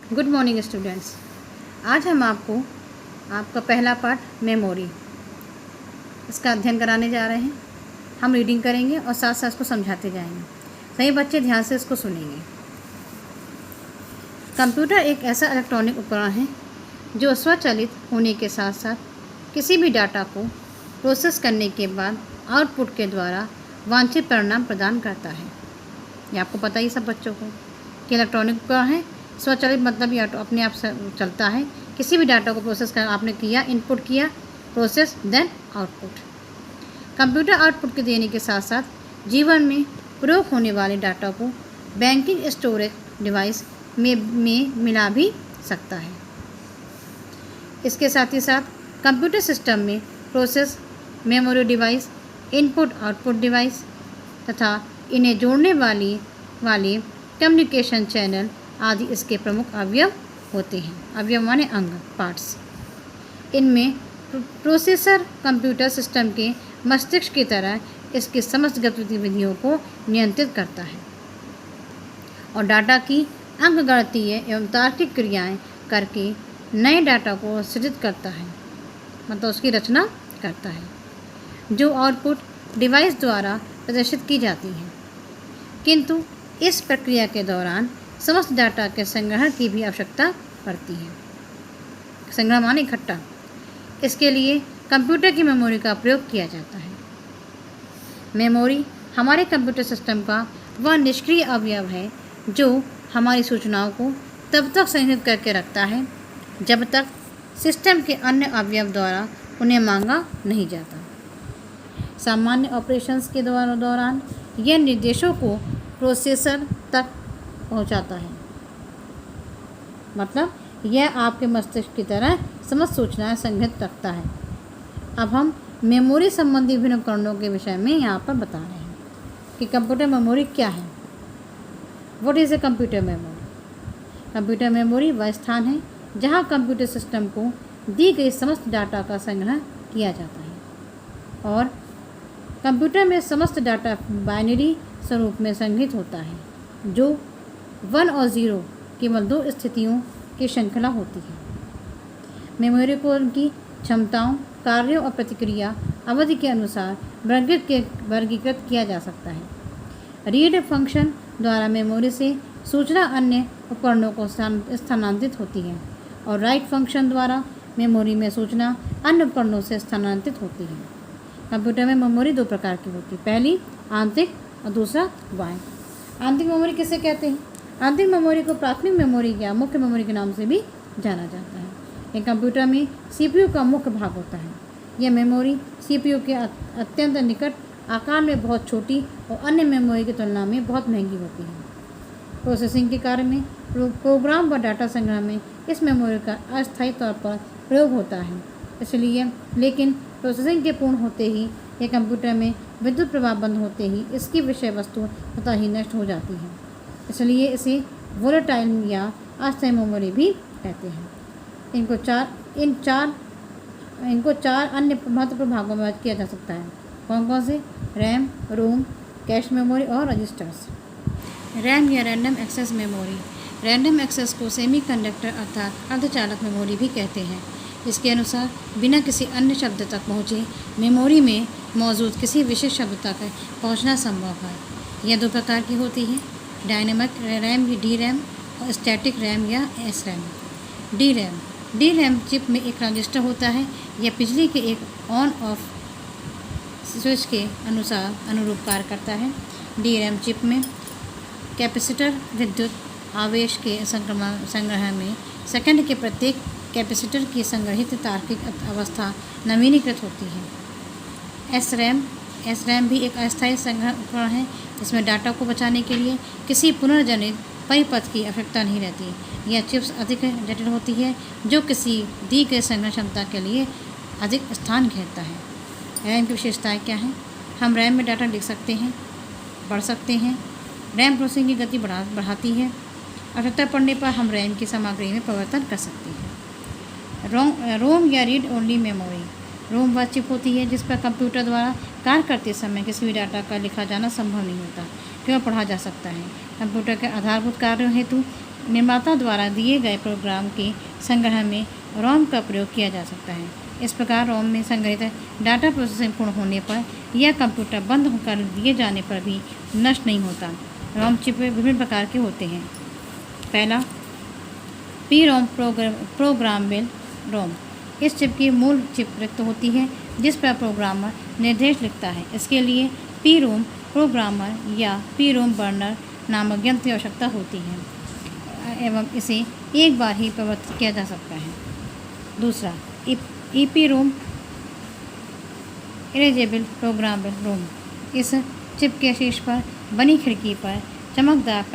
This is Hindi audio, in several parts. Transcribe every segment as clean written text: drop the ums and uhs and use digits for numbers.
Good morning students. आज हम आपको आपका पहला पार्ट मेमोरी इसका अध्ययन कराने जा रहे हैं। हम रीडिंग करेंगे और साथ साथ इसको समझाते जाएंगे। सभी बच्चे ध्यान से इसको सुनेंगे। कंप्यूटर एक ऐसा इलेक्ट्रॉनिक उपकरण है जो स्वचालित होने के साथ साथ किसी भी डाटा को प्रोसेस करने के बाद आउटपुट के द्वारा वांछित परिणाम प्रदान करता है। ये आपको पता ही सब बच्चों को कि इलेक्ट्रॉनिक उपकरण है। स्वचालित मतलब ये अपने आप से चलता है। किसी भी डाटा को प्रोसेस कर आपने किया, इनपुट किया, process then output. Computer output के देने के साथ साथ जीवन में प्रयोग होने वाले डाटा को बैंकिंग स्टोरेज डिवाइस में मिला भी सकता है। इसके साथ ही साथ कंप्यूटर सिस्टम में process, memory device, input output device तथा इन्हें जोड़ने वाले कम्युनिकेशन चैनल आदि इसके प्रमुख अवयव होते हैं। अवयव माने अंग, पार्ट्स। इनमें प्रोसेसर कंप्यूटर सिस्टम के मस्तिष्क की तरह इसकी समस्त गतिविधियों को नियंत्रित करता है और डाटा की अंकगणितीय एवं तार्किक क्रियाएं करके नए डाटा को सृजित करता है, मतलब उसकी रचना करता है, जो आउटपुट डिवाइस द्वारा प्रदर्शित की जाती है। किंतु इस प्रक्रिया के दौरान समस्त डाटा के संग्रहण की भी आवश्यकता पड़ती है। संग्रह माने इकट्ठा। इसके लिए कंप्यूटर की मेमोरी का प्रयोग किया जाता है। मेमोरी हमारे कंप्यूटर सिस्टम का वह निष्क्रिय अवयव है जो हमारी सूचनाओं को तब तक संग्रहित करके रखता है जब तक सिस्टम के अन्य अवयव द्वारा उन्हें मांगा नहीं जाता। सामान्य ऑपरेशंस के दौरान यह निर्देशों को प्रोसेसर तक पहुंचाता है, मतलब यह आपके मस्तिष्क की तरह समस्त सूचनाएं संग्रहित रखता है। अब हम मेमोरी संबंधी विभिन्न उपकरणों के विषय में यहाँ पर बता रहे हैं कि कंप्यूटर मेमोरी क्या है। What is a computer memory? Computer memory वह स्थान है जहाँ कंप्यूटर सिस्टम को दी गई समस्त डाटा का संग्रह किया जाता है और कंप्यूटर में समस्त डाटा बाइनरी स्वरूप में संग्रहित होता है, जो 1 और 0 केवल 2 स्थितियों की श्रृंखला होती है। मेमोरी को उनकी क्षमताओं, कार्यों और प्रतिक्रिया अवधि के अनुसार वर्गीकृत किया जा सकता है। रीड फंक्शन द्वारा मेमोरी से सूचना अन्य उपकरणों को स्थानांतरित होती है और राइट फंक्शन द्वारा मेमोरी में सूचना अन्य उपकरणों से स्थानांतरित होती है। कंप्यूटर में मेमोरी 2 प्रकार की होती है, पहली आंतरिक और दूसरा बाह्य। आंतरिक मेमोरी किसे कहते हैं? आंतरिक मेमोरी को प्राथमिक मेमोरी या मुख्य मेमोरी के नाम से भी जाना जाता है। एक कंप्यूटर में सीपीयू का मुख्य भाग होता है। यह मेमोरी सीपीयू के अत्यंत निकट, आकार में बहुत छोटी और अन्य मेमोरी की तुलना में बहुत महंगी होती है। प्रोसेसिंग के कार्य में, प्रोग्राम व डाटा संग्रह में इस मेमोरी का अस्थायी तौर पर प्रयोग होता है। इसलिए लेकिन प्रोसेसिंग के पूर्ण होते ही यह कंप्यूटर में विद्युत प्रवाह बंद होते ही इसकी विषय वस्तु स्वतः ही नष्ट हो जाती है। इसलिए इसे वोलेटाइल या अस्थायी मेमोरी भी कहते हैं। इनको चार अन्य महत्वपूर्ण भागों में किया जा सकता है। कौन कौन से? रैम, रोम, कैश मेमोरी और रजिस्टर्स। रैम या random access memory. Random access को सेमीकंडक्टर अर्थात अर्धचालक मेमोरी भी कहते हैं। इसके अनुसार बिना किसी अन्य शब्द तक पहुँचे मेमोरी में मौजूद किसी विशेष शब्द तक पहुँचना संभव है। यह 2 प्रकार की होती है, डायनेमिक रैम डी रैम और स्टैटिक रैम या S RAM. D RAM chip में एक ट्रांजिस्टर होता है। यह बिजली के एक ऑन ऑफ स्विच के अनुरूप कार्य करता है। डी रैम चिप में कैपेसिटर विद्युत आवेश के संग्रह में सेकंड के प्रत्येक कैपेसिटर की संग्रहित तार्किक अवस्था नवीनीकृत होती है। एस रैम भी एक अस्थायी संग्रह उपकरण है। इसमें डाटा को बचाने के लिए किसी पुनर्जनित परिपथ की आवश्यकता नहीं रहती। यह चिप्स अधिक जटिल होती है, जो किसी दी गई संग्रह क्षमता के लिए अधिक स्थान घेरता है। रैम की विशेषताएं क्या हैं? हम रैम में डाटा लिख सकते हैं, पढ़ सकते हैं। रैम प्रोसेसिंग की गति बढ़ाती है। आवश्यकता पड़ने पर हम रैम की सामग्री में परिवर्तन कर सकते हैं। रोम या रीड ओनली मेमोरी। रोम वह चिप होती है जिस पर कंप्यूटर द्वारा कार्य करते समय किसी भी डाटा का लिखा जाना संभव नहीं होता, केवल पढ़ा जा सकता है। कंप्यूटर के आधारभूत कार्यों हेतु निर्माता द्वारा दिए गए प्रोग्राम के संग्रह में रोम का प्रयोग किया जा सकता है। इस प्रकार रोम में संग्रहित डाटा प्रोसेसिंग पूर्ण होने पर यह कंप्यूटर बंद कर दिए जाने पर भी नष्ट नहीं होता। रोम चिप विभिन्न प्रकार के होते हैं। पहला, पी रोम प्रोग्रामेबल रोम। इस चिप की मूल चिप रिक्त होती है जिस पर प्रोग्रामर निर्देश लिखता है। इसके लिए पी रोम प्रोग्रामर या पी रोम बर्नर नामक यंत्र की आवश्यकता होती है एवं इसे एक बार ही परिवर्तित किया जा सकता है। दूसरा, ईपी रोम इरेजेबल प्रोग्रामेबल रोम। इस चिप के शीर्ष पर बनी खिड़की पर चमकदार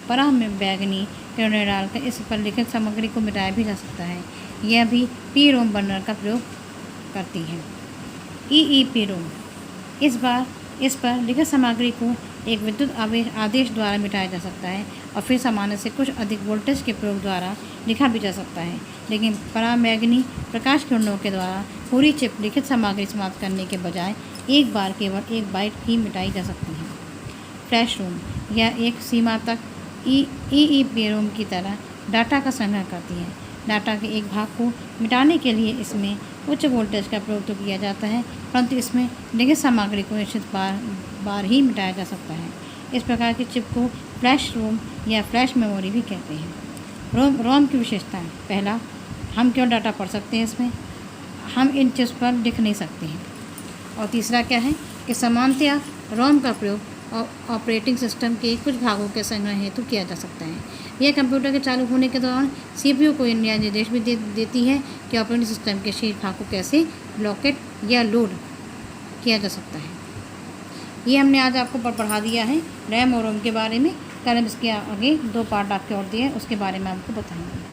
परा में बैगनी किरणें डालकर इस पर लिखित सामग्री को मिटाया भी जा सकता है। यह भी पी रोम बर्नर का प्रयोग करती है। ईईपी रोम। इस पर लिखित सामग्री को एक विद्युत आदेश द्वारा मिटाया जा सकता है और फिर सामान्य से कुछ अधिक वोल्टेज के प्रयोग द्वारा लिखा भी जा सकता है, लेकिन पराबैंगनी प्रकाश किरणों के द्वारा पूरी चिप लिखित सामग्री समाप्त करने के बजाय एक बार केवल एक बाइट ही मिटाई जा सकती है। फ्लैश रोम। यह एक सीमा तक ईईपी रोम की तरह डाटा का संग्रह करती है। डाटा के एक भाग को मिटाने के लिए इसमें उच्च वोल्टेज का प्रयोग तो किया जाता है, परंतु इसमें लिखित सामग्री को निश्चित बार ही मिटाया जा सकता है। इस प्रकार की चिप को फ्लैश रोम या फ्लैश मेमोरी भी कहते हैं। रोम की विशेषताएं। पहला, हम केवल डाटा पढ़ सकते हैं इसमें, हम इन चिप्स पर लिख नहीं सकते हैं। और तीसरा क्या है कि सामान्यतया रोम का प्रयोग ऑपरेटिंग सिस्टम के कुछ भागों के संग्रह हेतु किया जा सकता है। यह कंप्यूटर के चालू होने के दौरान सीपीयू को यह निर्देश भी देती है कि ऑपरेटिंग सिस्टम के शेष भाग को कैसे ब्लॉकेट या लोड किया जा सकता है। ये हमने आज आपको पढ़ा दिया है रैम और रोम के बारे में। कल हम इसके आगे 2 पार्ट आपके और दिए हैं, उसके बारे में आपको बताएंगे।